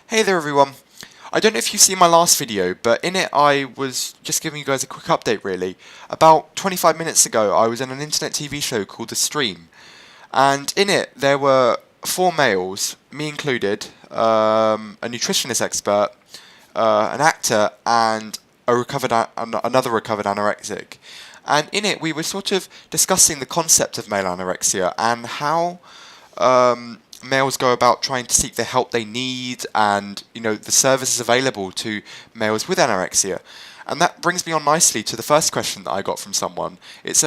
Hey there everyone. I don't know if you've seen my last video, but in it I was just giving you guys a quick update really. About 25 minutes ago I was in an internet TV show called The Stream, and in it there were four males, me included, a nutritionist expert, an actor, and another recovered anorexic. And in it we were sort of discussing the concept of male anorexia and how males go about trying to seek the help they need, and the services available to males with anorexia. And that brings me on nicely to the first question that I got from someone. It's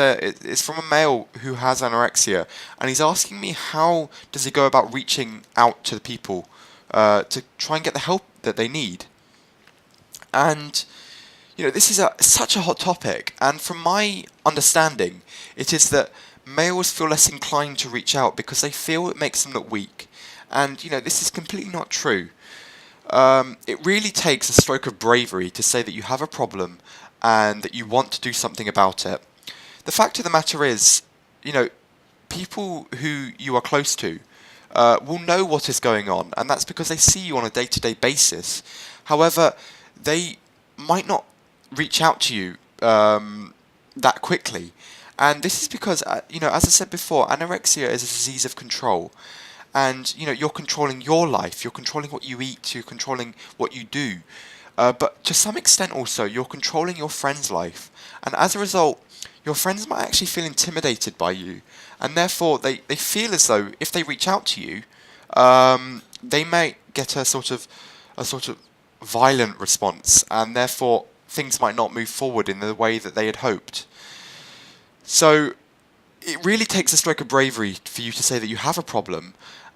from a male who has anorexia, and he's asking me how does he go about reaching out to the people to try and get the help that they need. And this is such a hot topic, and from my understanding, it is that males feel less inclined to reach out because they feel it makes them look weak. And this is completely not true. It really takes a stroke of bravery to say that you have a problem and that you want to do something about it. The fact of the matter is, people who you are close to will know what is going on, and that's because they see you on a day-to-day basis. However, they might not reach out to you that quickly. And this is because, as I said before, anorexia is a disease of control. And, you're controlling your life, you're controlling what you eat, you're controlling what you do. But to some extent also, you're controlling your friend's life. And as a result, your friends might actually feel intimidated by you. And therefore, they feel as though if they reach out to you, they may get a sort of violent response. And therefore, things might not move forward in the way that they had hoped. So it really takes a stroke of bravery for you to say that you have a problem,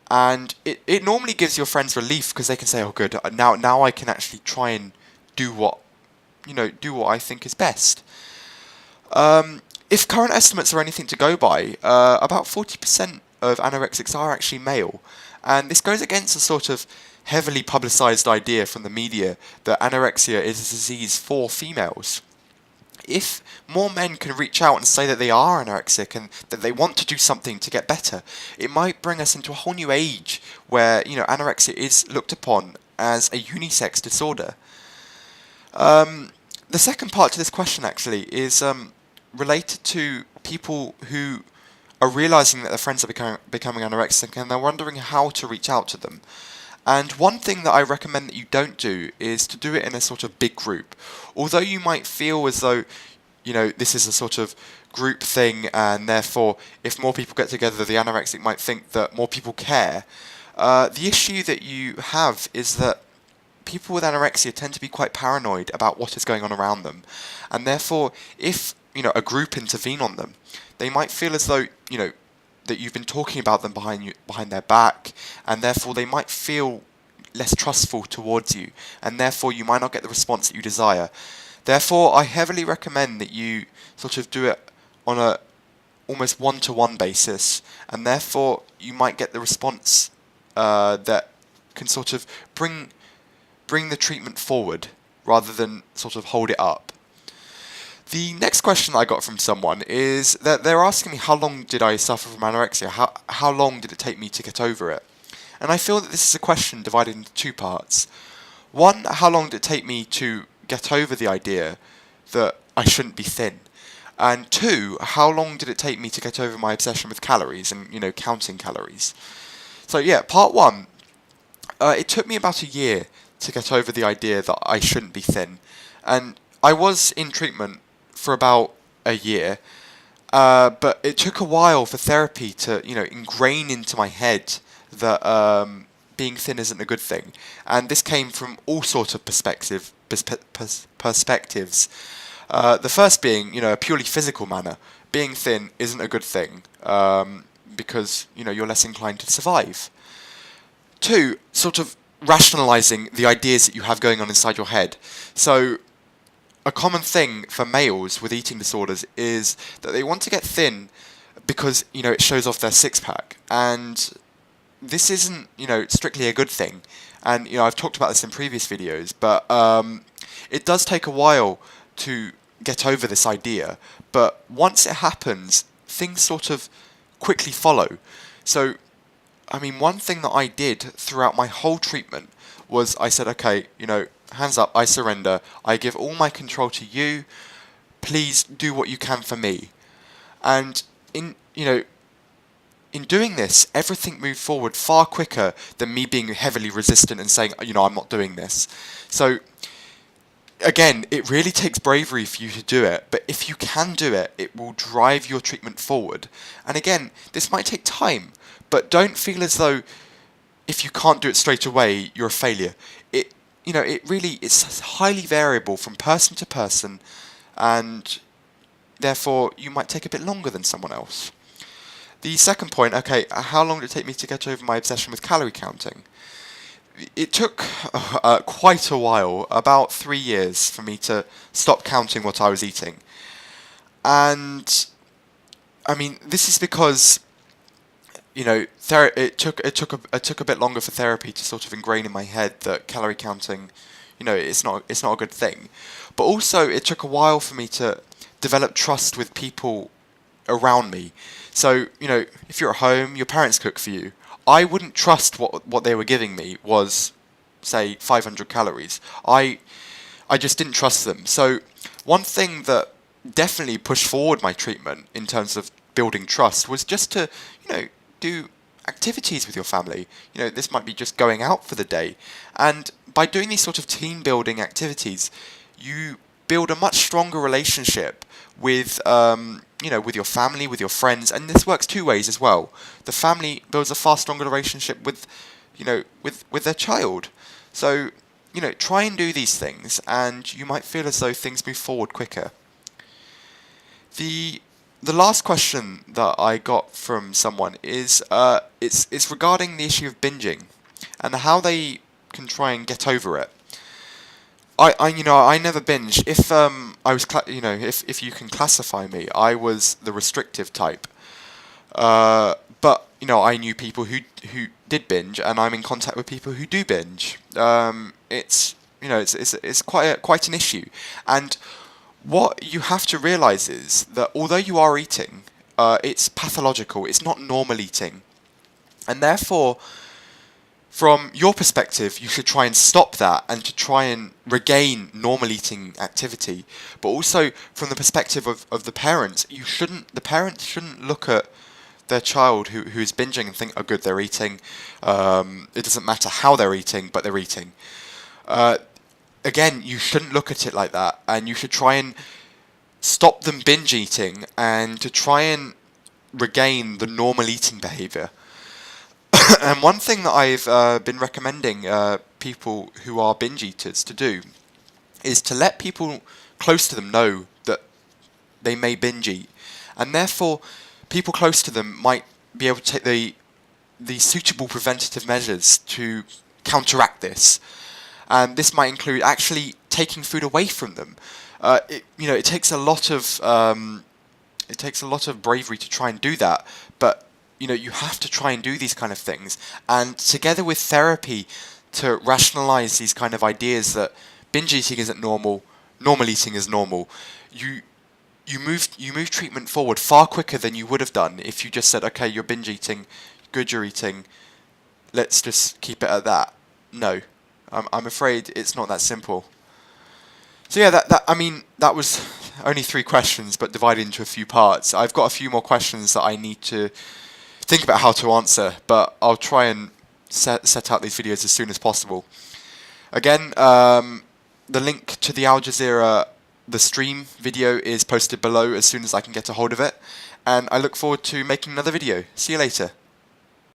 and it normally gives your friends relief because they can say, "Oh, good, now I can actually try and do what I think is best." If current estimates are anything to go by, about 40% of anorexics are actually male, and this goes against a sort of heavily publicised idea from the media that anorexia is a disease for females. If more men can reach out and say that they are anorexic and that they want to do something to get better, it might bring us into a whole new age where, anorexia is looked upon as a unisex disorder. The second part to this question actually is related to people who are realizing that their friends are becoming anorexic, and they're wondering how to reach out to them. And one thing that I recommend that you don't do is to do it in a sort of big group. Although you might feel as though, this is a sort of group thing, and therefore, if more people get together, the anorexic might think that more people care. The issue that you have is that people with anorexia tend to be quite paranoid about what is going on around them. And therefore, if, a group intervene on them, they might feel as though, that you've been talking about them behind their back, and therefore they might feel less trustful towards you, and therefore you might not get the response that you desire. Therefore, I heavily recommend that you sort of do it on a almost one-to-one basis, and therefore you might get the response that can sort of bring the treatment forward rather than sort of hold it up. The next question I got from someone is that they're asking me how long did I suffer from anorexia, how long did it take me to get over it? And I feel that this is a question divided into two parts. One, how long did it take me to get over the idea that I shouldn't be thin? And two, how long did it take me to get over my obsession with calories and, counting calories? So yeah, part one, it took me about a year to get over the idea that I shouldn't be thin. And I was in treatment for about a year, but it took a while for therapy to, ingrain into my head that being thin isn't a good thing. And this came from all sorts of perspectives. The first being, a purely physical manner. Being thin isn't a good thing because, you're less inclined to survive. Two, sort of rationalizing the ideas that you have going on inside your head. So a common thing for males with eating disorders is that they want to get thin because, it shows off their six-pack. And this isn't, strictly a good thing. And, I've talked about this in previous videos, but it does take a while to get over this idea. But once it happens, things sort of quickly follow. So, one thing that I did throughout my whole treatment was I said, okay, hands up, I surrender. I give all my control to you. Please do what you can for me. And in doing this, everything moved forward far quicker than me being heavily resistant and saying, I'm not doing this. So again, it really takes bravery for you to do it, but if you can do it, it will drive your treatment forward. And again, this might take time, but don't feel as though if you can't do it straight away, you're a failure. It's highly variable from person to person, and therefore you might take a bit longer than someone else. The second point, okay, how long did it take me to get over my obsession with calorie counting? It took quite a while, about 3 years, for me to stop counting what I was eating. And I mean, this is because it took a bit longer for therapy to sort of ingrain in my head that calorie counting, it's not a good thing. But also, it took a while for me to develop trust with people around me. So, if you're at home, your parents cook for you. I wouldn't trust what they were giving me was, say, 500 calories. I just didn't trust them. So one thing that definitely pushed forward my treatment in terms of building trust was just to, do activities with your family. This might be just going out for the day. And by doing these sort of team building activities, you build a much stronger relationship with with your family, with your friends, and this works two ways as well. The family builds a far stronger relationship with their child. So try and do these things, and you might feel as though things move forward quicker. The last question that I got from someone is it's regarding the issue of binging and how they can try and get over it. I never binged. If I was if you can classify me, I was the restrictive type. But I knew people who did binge, and I'm in contact with people who do binge. It's quite an issue. And what you have to realize is that although you are eating, it's pathological. It's not normal eating, and therefore, from your perspective, you should try and stop that and to try and regain normal eating activity. But also, from the perspective of the parents, the parents shouldn't look at their child who is binging and think, oh good, they're eating. It doesn't matter how they're eating, but they're eating. Again, you shouldn't look at it like that, and you should try and stop them binge eating and to try and regain the normal eating behavior. And one thing that I've been recommending people who are binge eaters to do is to let people close to them know that they may binge eat, and therefore people close to them might be able to take the suitable preventative measures to counteract this. And this might include actually taking food away from them. It takes a lot of bravery to try and do that, but you have to try and do these kind of things, and together with therapy to rationalize these kind of ideas that binge eating isn't normal, normal eating is normal. You move treatment forward far quicker than you would have done if you just said, okay, you're binge eating, good, you're eating, let's just keep it at that. No, I'm afraid it's not that simple. So yeah, that was only 3 questions, but divided into a few parts. I've got a few more questions that I need to think about how to answer, but I'll try and set out these videos as soon as possible. Again, the link to the Al Jazeera, the stream video is posted below as soon as I can get a hold of it, and I look forward to making another video. See you later.